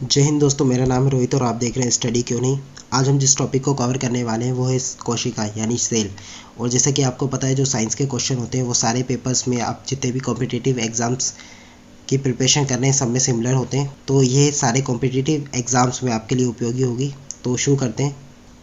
जय हिंद दोस्तों, मेरा नाम है रोहित और आप देख रहे हैं स्टडी क्यों नहीं। आज हम जिस टॉपिक को कवर करने वाले हैं वो है कोशिका यानी सेल। और जैसे कि आपको पता है, जो साइंस के क्वेश्चन होते हैं वो सारे पेपर्स में, आप जितने भी कॉम्पिटिटिव एग्जाम्स की प्रिपरेशन कर रहे हैं सब में सिमिलर होते हैं। तो ये सारे कॉम्पिटिटिव एग्जाम्स में आपके लिए उपयोगी होगी। तो शुरू करते हैं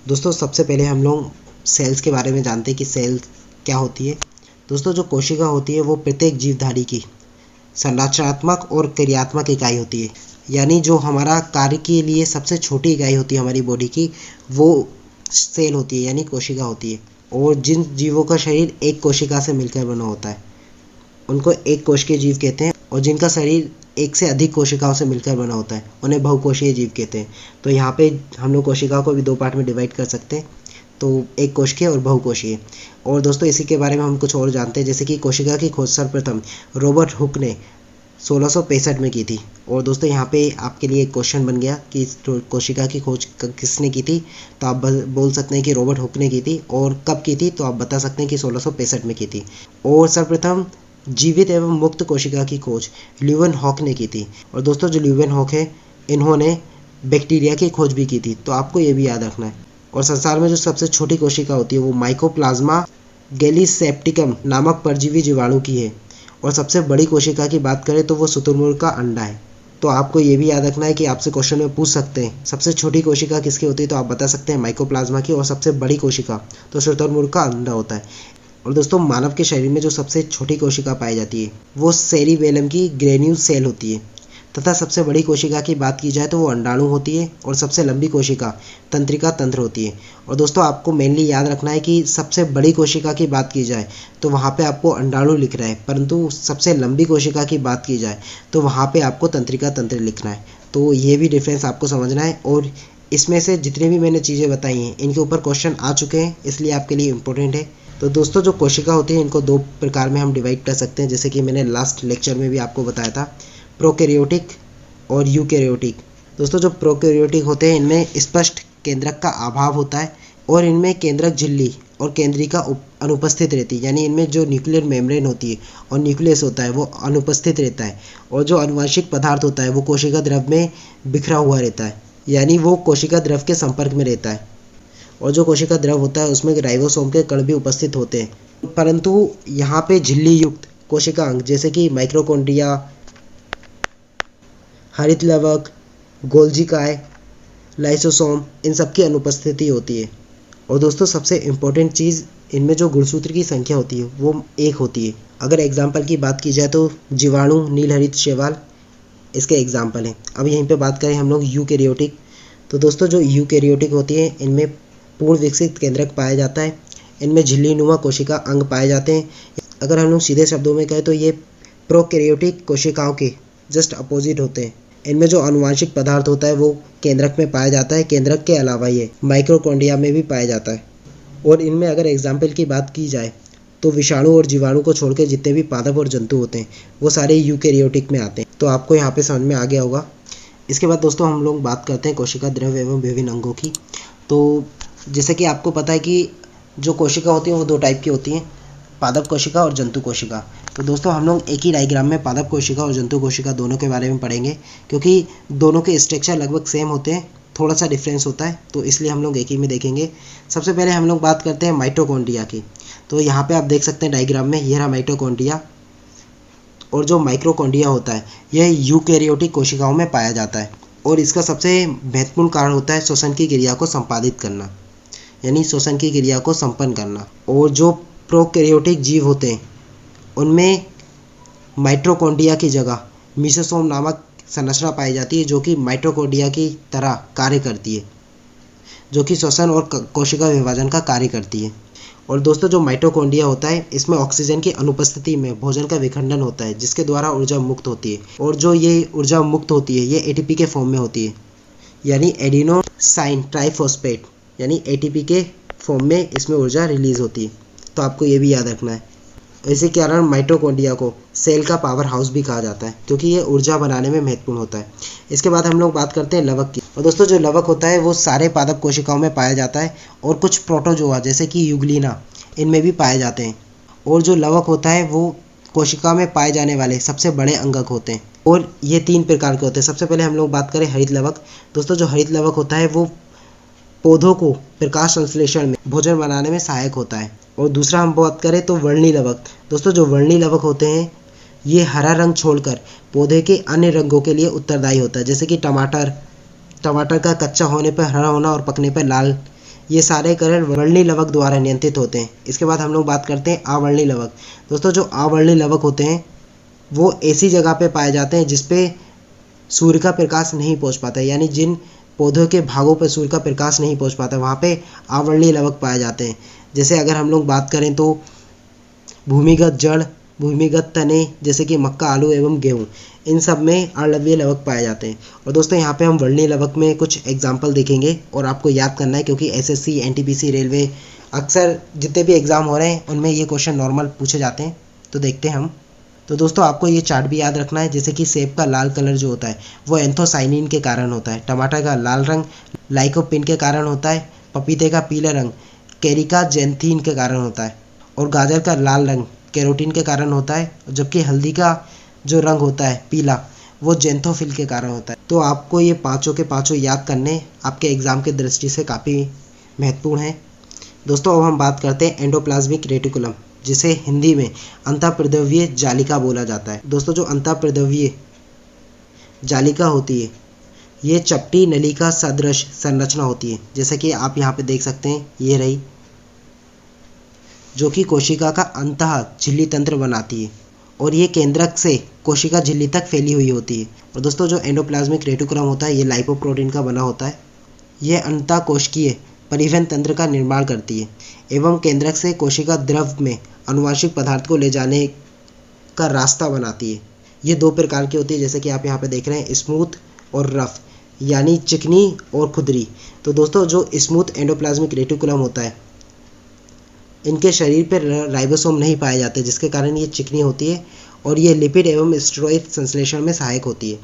दोस्तों। सबसे पहले हम लोग सेल्स के बारे में जानते हैं कि सेल क्या होती है। दोस्तों, जो कोशिका होती है वो प्रत्येक जीवधारी की संरचनात्मक और क्रियात्मक इकाई होती है। यानी जो हमारा कार्य के लिए सबसे छोटी इकाई होती है हमारी बॉडी की, वो सेल होती है यानी कोशिका होती है। और जिन जीवों का शरीर एक कोशिका से मिलकर बना होता है उनको एक कोशिकीय जीव कहते हैं, और जिनका शरीर एक से अधिक कोशिकाओं से मिलकर बना होता है उन्हें बहुकोशीय जीव कहते हैं। तो यहाँ पे हम लोग कोशिकाओं को भी दो पार्ट में डिवाइड कर सकते हैं, तो एक कोशिकीय और बहुकोशीय। और दोस्तों, इसी के बारे में हम कुछ और जानते हैं, जैसे कि कोशिका की खोज सर्वप्रथम रॉबर्ट हुक ने 1665 में की थी। और दोस्तों, यहाँ पे आपके लिए एक क्वेश्चन बन गया कि कोशिका की खोज किसने की थी। तो आप बोल सकते हैं कि रॉबर्ट हुक ने की थी। और कब की थी, तो आप बता सकते हैं कि 1665 में की थी। और सर्वप्रथम जीवित एवं मुक्त कोशिका की खोज ल्यूवन हॉक ने की थी। और दोस्तों, जो ल्यूवन हॉक है, इन्होंने बैक्टीरिया की खोज भी की थी। तो आपको ये भी याद रखना है। और संसार में जो सबसे छोटी कोशिका होती है वो माइकोप्लाज्मा गैलीसेप्टिकम नामक परजीवी जीवाणु की है। और सबसे बड़ी कोशिका की बात करें तो वो शुतुरमुर्ग का अंडा है। तो आपको ये भी याद रखना है कि आपसे क्वेश्चन में पूछ सकते हैं सबसे छोटी कोशिका किसकी होती है, तो आप बता सकते हैं माइकोप्लाज्मा की। और सबसे बड़ी कोशिका तो शुतुरमुर्ग का अंडा होता है। और दोस्तों, मानव के शरीर में जो सबसे छोटी कोशिका पाई जाती है वो सेरिबेलम की ग्रेन्यूल सेल होती है। तथा सबसे बड़ी कोशिका की बात की जाए तो वो अंडाणु होती है। और सबसे लंबी कोशिका तंत्रिका तंत्र होती है। और दोस्तों, आपको मेनली याद रखना है कि सबसे बड़ी कोशिका की बात की जाए तो वहाँ पे आपको अंडाणु लिख रहा है, परंतु सबसे लंबी कोशिका की बात की जाए तो वहाँ पे आपको तंत्रिका तंत्र लिखना है। तो ये भी डिफरेंस आपको समझना है। और इसमें से जितनी भी मैंने चीज़ें बताई हैं इनके ऊपर क्वेश्चन आ चुके हैं, इसलिए आपके लिए इम्पोर्टेंट है। तो दोस्तों, जो कोशिका होती है इनको दो प्रकार में हम डिवाइड कर सकते हैं, जैसे कि मैंने लास्ट लेक्चर में भी आपको बताया था, प्रोकैरियोटिक और यूकैरियोटिक। दोस्तों, जो प्रोकैरियोटिक होते हैं इनमें स्पष्ट केंद्रक का अभाव होता है और इनमें केंद्रक झिल्ली और केंद्रिका अनुपस्थित रहती है। यानी इनमें जो न्यूक्लियर मेम्ब्रेन होती है और न्यूक्लियस होता है वो अनुपस्थित रहता है। और जो आनुवंशिक पदार्थ होता है वो कोशिका द्रव में बिखरा हुआ रहता है, यानी वो कोशिका द्रव के संपर्क में रहता है। और जो कोशिका द्रव होता है उसमें राइबोसोम के कण भी उपस्थित होते हैं, परंतु यहाँ पे झिल्ली युक्त कोशिका अंग जैसे कि माइक्रोकॉन्ड्रिया, हरित लवक, गोल्जी काय, लाइसोसोम, इन सब की अनुपस्थिति होती है। और दोस्तों, सबसे इम्पोर्टेंट चीज़, इनमें जो गुणसूत्र की संख्या होती है वो एक होती है। अगर एग्जाम्पल की बात की जाए तो जीवाणु, नीलहरित शैवाल इसके एग्जाम्पल हैं। अब यहीं पे बात करें हम लोग यूकैरियोटिक। तो दोस्तों, जो यूकैरियोटिक होती है इनमें पूर्ण विकसित केंद्रक पाया जाता है। इनमें झिल्ली-नुमा कोशिका अंग पाए जाते हैं। अगर हम लोग सीधे शब्दों में कहें तो ये प्रोकैरियोटिक कोशिकाओं के जस्ट अपोजिट होते हैं। इनमें जो आनुवंशिक पदार्थ होता है वो केंद्रक में पाया जाता है। केंद्रक के अलावा ये माइक्रोकॉन्ड्रिया में भी पाया जाता है। और इनमें अगर एग्जाम्पल की बात की जाए तो विषाणु और जीवाणु को छोड़कर जितने भी पादप और जंतु होते हैं वो सारे यूकैरियोटिक में आते हैं। तो आपको यहाँ पे समझ में आ गया होगा। इसके बाद दोस्तों, हम लोग बात करते हैं कोशिका द्रव एवं विभिन्न अंगों की। तो जैसे कि आपको पता है कि जो कोशिका होती है वो दो टाइप की होती हैं, पादप कोशिका और जंतु कोशिका। तो दोस्तों, हम लोग एक ही डायग्राम में पादप कोशिका और जंतु कोशिका दोनों के बारे में पढ़ेंगे, क्योंकि दोनों के स्ट्रक्चर लगभग सेम होते हैं, थोड़ा सा डिफरेंस होता है, तो इसलिए हम लोग एक ही में देखेंगे। सबसे पहले हम लोग बात करते हैं माइटोकॉन्ड्रिया की। तो यहाँ पे आप देख सकते हैं डायग्राम में, ये रहा माइटोकॉन्ड्रिया। और जो माइक्रोकॉन्ड्रिया होता है यह यूकैरियोटिक कोशिकाओं में पाया जाता है। और इसका सबसे महत्वपूर्ण कारण होता है श्वसन की क्रिया को संपादित करना, यानी श्वसन की क्रिया को संपन्न करना। और जो प्रोकैरियोटिक जीव होते हैं उनमें माइटोकॉन्ड्रिया की जगह मीसोसोम नामक संरचना पाई जाती है, जो कि माइटोकॉन्ड्रिया की तरह कार्य करती है, जो कि श्वसन और कोशिका विभाजन का कार्य करती है। और दोस्तों, जो माइटोकॉन्ड्रिया होता है इसमें ऑक्सीजन की अनुपस्थिति में भोजन का विखंडन होता है, जिसके द्वारा ऊर्जा मुक्त होती है। और जो ये ऊर्जा मुक्त होती है ये एटीपी के फॉर्म में होती है, यानी एडिनोसाइन ट्राइफॉस्फेट, यानी एटीपी के फॉर्म में इसमें ऊर्जा रिलीज होती है। तो आपको ये भी याद रखना है। इसी कारण माइटोकॉन्ड्रिया को सेल का पावर हाउस भी कहा जाता है, क्योंकि ये ऊर्जा बनाने में महत्वपूर्ण होता है। इसके बाद हम लोग बात करते हैं लवक की। और दोस्तों, जो लवक होता है वो सारे पादप कोशिकाओं में पाया जाता है, और कुछ प्रोटोजोआ जैसे कि यूग्लिना इनमें भी पाए जाते हैं। और जो लवक होता है वो कोशिका में पाए जाने वाले सबसे बड़े अंगक होते हैं और ये 3 प्रकार के होते हैं। सबसे पहले हम लोग बात करें हरित लवक। दोस्तों जो हरित लवक होता है वो पौधों को प्रकाश संश्लेषण में, भोजन बनाने में सहायक होता है। और दूसरा हम बात करें तो वर्णी लवक। दोस्तों जो वर्णी लवक होते हैं ये हरा रंग छोड़कर पौधे के अन्य रंगों के लिए उत्तरदायी होता है, जैसे कि टमाटर का कच्चा होने पर हरा होना और पकने पर लाल, ये सारे कारण वर्णी लवक द्वारा नियंत्रित होते हैं। इसके बाद हम लोग बात करते हैं अवर्णी लवक। दोस्तों जो अवर्णी लवक होते हैं वो ऐसी जगह पे पाए जाते हैं जिसपे सूर्य का प्रकाश नहीं पहुंच पाता है, यानी जिन पौधों के भागों पर सूर्य का प्रकाश नहीं पहुंच पाता वहाँ पे अवर्णी लवक पाए जाते हैं। जैसे अगर हम लोग बात करें तो भूमिगत जड़, भूमिगत तने जैसे कि मक्का, आलू एवं गेहूँ, इन सब में अवर्णीय लवक पाए जाते हैं। और दोस्तों यहाँ पे हम वर्णीय लवक में कुछ एग्जाम्पल देखेंगे और आपको याद करना है, क्योंकि एसएससी, एनटीपीसी, रेलवे, अक्सर जितने भी एग्ज़ाम हो रहे हैं उनमें ये क्वेश्चन नॉर्मल पूछे जाते हैं। तो देखते हैं हम। तो दोस्तों आपको ये चार्ट भी याद रखना है, जैसे कि सेब का लाल कलर जो होता है वो एंथोसाइनिन के कारण होता है, टमाटर का लाल रंग लाइकोपिन के कारण होता है, पपीते का पीला रंग कैरिका जेंथीन के कारण होता है, और गाजर का लाल रंग कैरोटीन के कारण होता है, जबकि हल्दी का जो रंग होता है पीला वो जेंथोफिल के कारण होता है। तो आपको ये पाँचों के पाँचों याद करने आपके एग्ज़ाम की दृष्टि से काफ़ी महत्वपूर्ण है। दोस्तों अब हम बात करते हैं एंडोप्लाज्मिक रेटिकुलम, जिसे हिंदी में अंतःप्रद्रव्यीय जालिका बोला जाता है। दोस्तों जो अंतःप्रद्रव्यीय जालिका होती है ये चपटी नली का सदृश संरचना होती है, जैसे कि आप यहाँ पे देख सकते हैं, ये रही, जो कि कोशिका का अंतः झिल्ली तंत्र बनाती है और ये केंद्रक से कोशिका झिल्ली तक फैली हुई होती है। और दोस्तों जो एंडोप्लाज्मिक रेटिकुलम होता है ये लाइपोप्रोटीन का बना होता है। ये अंतःकोशिकीय परिवहन तंत्र का निर्माण करती है एवं केंद्रक से कोशिका द्रव में अनुवांशिक पदार्थ को ले जाने का रास्ता बनाती है। ये 2 प्रकार की होती है, जैसे कि आप यहाँ पे देख रहे हैं, स्मूथ और रफ, यानी चिकनी और खुदरी। तो दोस्तों जो स्मूथ एंडोप्लाज्मिक रेटिकुलम होता है इनके शरीर पर राइबोसोम नहीं पाए जाते, जिसके कारण ये चिकनी होती है और ये लिपिड एवं स्टेरॉइड संश्लेषण में सहायक होती है।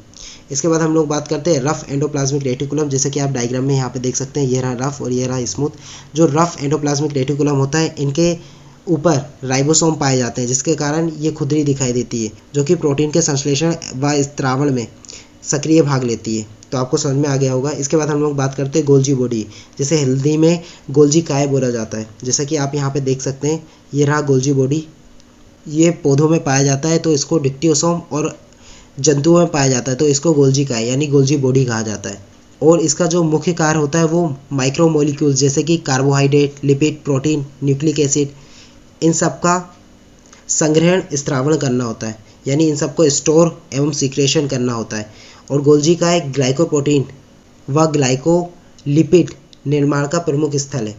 इसके बाद हम लोग बात करते हैं रफ एंडोप्लाज्मिक रेटिकुलम, जैसे कि आप डायग्राम में यहाँ पे देख सकते हैं, ये रहा रफ और ये रहा स्मूथ। जो रफ एंडोप्लाज्मिक रेटिकुलम होता है इनके ऊपर राइबोसोम पाए जाते हैं, जिसके कारण ये खुदरी दिखाई देती है, जो कि प्रोटीन के संश्लेषण व स्त्रावण में सक्रिय भाग लेती है। तो आपको समझ में आ गया होगा। इसके बाद हम लोग बात करते हैं गोल्जी बॉडी, जिसे हिंदी में गोल्जी काय बोला जाता है। जैसा कि आप यहाँ पे देख सकते हैं, ये रहा गोल्जी बॉडी। ये पौधों में पाया जाता है तो इसको डिक्टियोसोम, और जंतुओं में पाया जाता है तो इसको गोल्जी काय यानी गोल्जी बॉडी कहा जाता है। और इसका जो मुख्य कार्य होता है वो माइक्रोमोलिक्यूल्स जैसे कि carbohydrate, lipid, protein, nucleic acid, इन सब का संग्रहण, स्त्रावण करना होता है, यानी इन सबको स्टोर एवं सीक्रेशन करना होता है। और गोल्जी का एक ग्लाइकोप्रोटीन व ग्लाइकोलिपिड निर्माण का प्रमुख स्थल है।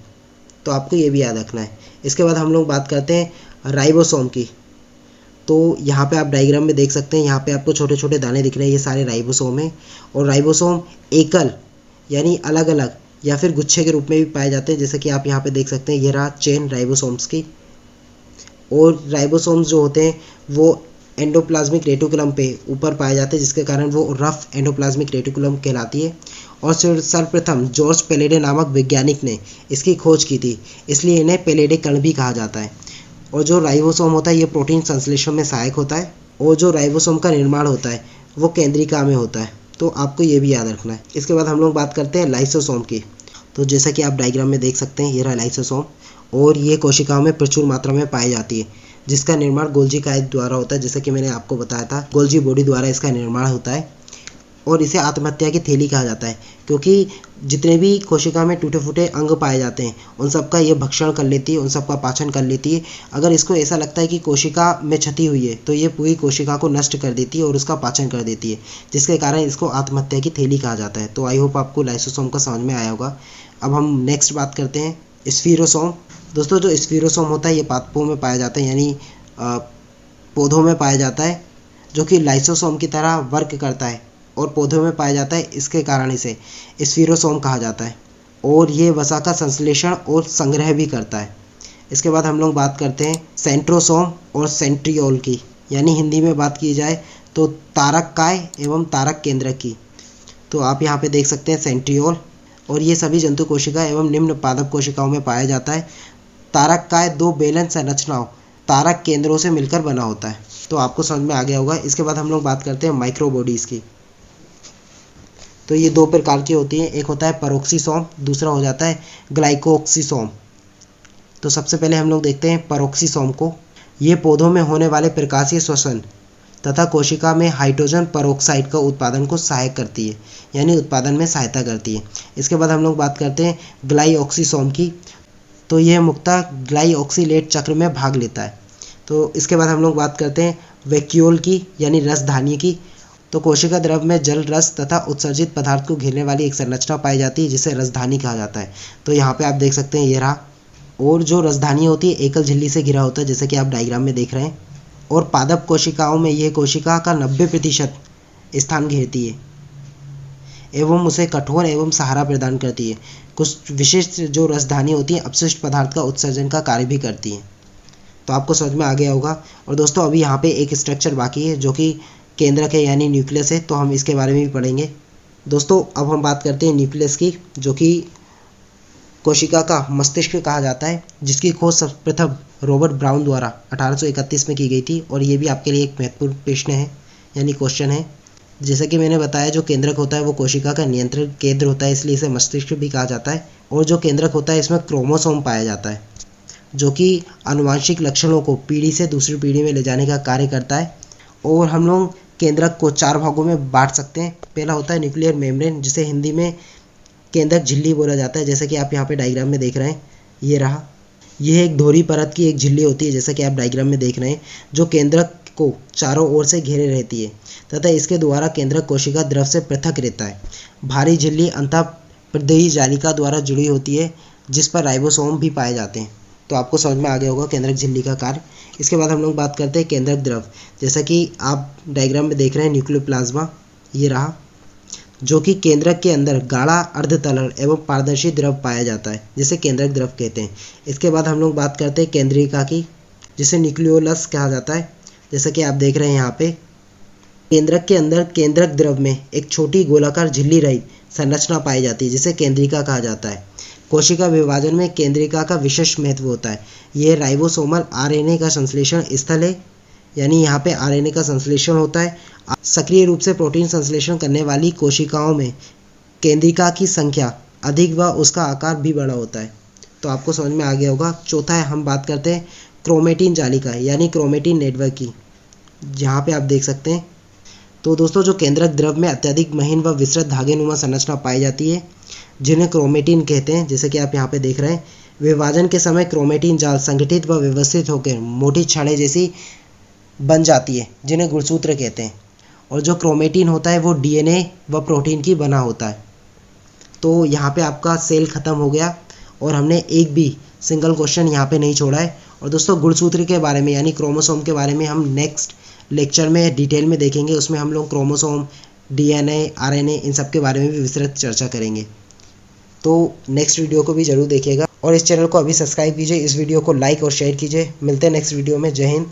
तो आपको ये भी याद रखना है। इसके बाद हम लोग बात करते हैं राइबोसोम की। तो यहाँ पे आप डायग्राम में देख सकते हैं, यहाँ पे आपको छोटे छोटे दाने दिख रहे हैं, ये सारे राइबोसोम हैं। और राइबोसोम एकल यानी अलग अलग या फिर गुच्छे के रूप में भी पाए जाते हैं, जैसे कि आप यहाँ पे देख सकते हैं, ये रहा चेन राइबोसोम्स की। और राइबोसोम्स जो होते हैं वो एंडोप्लाज्मिक रेटिकुलम पे ऊपर पाए जाते हैं, जिसके कारण वो रफ एंडोप्लाज्मिक रेटिकुलम कहलाती है। और सर्वप्रथम जॉर्ज पेलेडे नामक वैज्ञानिक ने इसकी खोज की थी, इसलिए इन्हें पेलेडे कण भी कहा जाता है। और जो राइबोसोम होता है ये प्रोटीन संश्लेषण में सहायक होता है, और जो राइबोसोम का निर्माण होता है वो केंद्रिका में होता है। तो आपको ये भी याद रखना है। इसके बाद हम लोग बात करते हैं लाइसोसोम की। तो जैसा कि आप डायग्राम में देख सकते हैं, ये रहा लाइसोसोम, और ये कोशिकाओं में प्रचुर मात्रा में पाई जाती है, जिसका निर्माण गोल्जी काय द्वारा होता है। जैसे कि मैंने आपको बताया था, गोल्जी बॉडी द्वारा इसका निर्माण होता है। और इसे आत्महत्या की थैली कहा जाता है, क्योंकि जितने भी कोशिका में टूटे फूटे अंग पाए जाते हैं उन सबका ये भक्षण कर लेती है, उन सबका पाचन कर लेती है। अगर इसको ऐसा लगता है कि कोशिका में क्षति हुई है तो ये पूरी कोशिका को नष्ट कर देती है और उसका पाचन कर देती है, जिसके कारण इसको आत्महत्या की थैली कहा जाता है। तो आई होप आपको लाइसोसोम का समझ में आया होगा। अब हम नेक्स्ट बात करते हैं स्फीरोसोम। दोस्तों जो स्फीरोसोम होता है ये पादपों में पाया जाता है, यानी पौधों में पाया जाता है, जो कि लाइसोसोम की तरह वर्क करता है और पौधों में पाया जाता है, इसके कारण इसे स्फीरोसोम कहा जाता है। और ये वसा का संश्लेषण और संग्रह भी करता है। इसके बाद हम लोग बात करते हैं सेंट्रोसोम और सेंट्रियोल की, यानी हिंदी में बात की जाए तो तारक काय एवं तारक केंद्रक की। तो आप यहाँ पे देख सकते हैं सेंट्रियोल, और ये सभी जंतु कोशिका एवं निम्न पादप कोशिकाओं में पाया जाता है। तारक काय 2 बेलन संरचनाओं तारक केंद्रों से मिलकर बना होता है। तो आपको समझ में आ गया होगा। इसके बाद हम लोग बात करते हैं माइक्रोबॉडीज़ की। तो ये दो प्रकार की होती हैं, एक होता है पेरोक्सीसोम, दूसरा हो जाता है ग्लाइकोक्सीसोम। तो सबसे पहले हम लोग देखते हैं पेरोक्सीसोम को। ये पौधों में होने वाले प्रकाशीय श्वसन तथा कोशिका में हाइड्रोजन पेरोक्साइड का उत्पादन को सहायक करती है, यानी उत्पादन में सहायता करती है। इसके बाद हम लोग बात करते हैं ग्लाइऑक्सीसोम की। तो यह मुख्यतः ग्लाइऑक्सीलेट चक्र में भाग लेता है। तो इसके बाद हम लोग बात करते हैं वैक्यूल की, यानी रसधानी की। तो कोशिका द्रव में जल, रस तथा उत्सर्जित पदार्थ को घेरने वाली एक संरचना पाई जाती है जिसे रसधानी कहा जाता है। तो यहाँ पे आप देख सकते हैं ये रहा। और जो रसधानी होती है एकल झिल्ली से घिरा होता है, जैसे कि आप डायग्राम में देख रहे हैं। और पादप कोशिकाओं में यह कोशिका का 90% स्थान घेरती है एवं उसे कठोर एवं सहारा प्रदान करती है। कुछ विशिष्ट जो रसधानी होती है अपशिष्ट पदार्थ का उत्सर्जन का कार्य भी करती है। तो आपको समझ में आ गया होगा। और दोस्तों अभी यहाँ पे एक स्ट्रक्चर बाकी है जो कि केंद्रक है, यानी न्यूक्लियस है। तो हम इसके बारे में भी पढ़ेंगे। दोस्तों अब हम बात करते हैं न्यूक्लियस की, जो कि कोशिका का मस्तिष्क कहा जाता है, जिसकी खोज सर्वप्रथम रॉबर्ट ब्राउन द्वारा 1831 में की गई थी। और ये भी आपके लिए एक महत्वपूर्ण प्रश्न है, यानी क्वेश्चन है। जैसा कि मैंने बताया, जो केंद्रक होता है वो कोशिका का नियंत्रण केंद्र होता है, इसलिए इसे मस्तिष्क भी कहा जाता है। और जो केंद्रक होता है इसमें क्रोमोसोम पाया जाता है, जो कि आनुवांशिक लक्षणों को पीढ़ी से दूसरी पीढ़ी में ले जाने का कार्य करता है। और हम लोग केंद्रक को 4 भागों में बांट सकते हैं। पहला होता है न्यूक्लियर मेम्ब्रेन, जिसे हिंदी में केंद्रक झिल्ली बोला जाता है, जैसा कि आप यहाँ पे डायग्राम में देख रहे हैं। ये रहा। यह एक दोहरी परत की एक झिल्ली होती है, जैसा कि आप डायग्राम में देख रहे हैं, जो केंद्रक को चारों ओर से घेरे रहती है तथा इसके द्वारा केंद्रक कोशिका द्रव से पृथक रहता है। भारी झिल्ली अंतःप्रदेही जालिका द्वारा जुड़ी होती है, जिस पर राइबोसोम भी पाए जाते हैं। तो आपको समझ में आ गया होगा केंद्रक झिल्ली का कार्य। इसके बाद हम लोग बात करते हैं केंद्रक द्रव, जैसा कि आप डायग्राम में देख रहे हैं न्यूक्लियोप्लाज्मा। ये रहा, जो कि केंद्रक के अंदर गाढ़ा अर्धतलर एवं पारदर्शी द्रव पाया जाता है, जिसे केंद्रक द्रव कहते हैं। इसके बाद हम लोग बात करते हैं केंद्रिका की, जिसे न्यूक्लियोलस कहा जाता है। जैसा कि आप देख रहे हैं यहाँ पे, केंद्रक के अंदर केंद्रक द्रव में एक छोटी गोलाकार झिल्ली रहित संरचना पाई जाती है, जिसे केंद्रिका कहा जाता है। कोशिका विभाजन में केंद्रिका का विशेष महत्व होता है। यह राइबोसोमल आरएनए का संश्लेषण स्थल है, यानी यहाँ पे आरएनए का संश्लेषण होता है। सक्रिय रूप से प्रोटीन संश्लेषण करने वाली कोशिकाओं में केंद्रिका की संख्या अधिक व उसका आकार भी बड़ा होता है। तो आपको समझ में आ गया होगा। चौथा है, हम बात करते हैं क्रोमेटिन जालिका, यानी क्रोमेटिन नेटवर्क की, जहाँ पे आप देख सकते हैं। तो दोस्तों जो केंद्रक द्रव में अत्यधिक महीन व विस्तृत धागेनुमा संरचना पाई जाती है, जिन्हें क्रोमेटिन कहते हैं, जैसे कि आप यहाँ पे देख रहे हैं। विभाजन के समय क्रोमेटिन जाल संगठित व व्यवस्थित होकर मोटी छड़ें जैसी बन जाती है, जिन्हें गुणसूत्र कहते हैं। और जो क्रोमेटिन होता है वो डीएनए व प्रोटीन की बना होता है। तो यहाँ पे आपका सेल खत्म हो गया और हमने एक भी सिंगल क्वेश्चन यहाँ पे नहीं छोड़ा है। और दोस्तों गुणसूत्र के बारे में, यानी क्रोमोसोम के बारे में हम नेक्स्ट लेक्चर में डिटेल में देखेंगे। उसमें हम लोग क्रोमोसोम, डीएनए, आरएनए, इन सब के बारे में भी विस्तृत चर्चा करेंगे। तो नेक्स्ट वीडियो को भी जरूर देखिएगा और इस चैनल को अभी सब्सक्राइब कीजिए। इस वीडियो को लाइक और शेयर कीजिए। मिलते हैं नेक्स्ट वीडियो में। जय हिंद।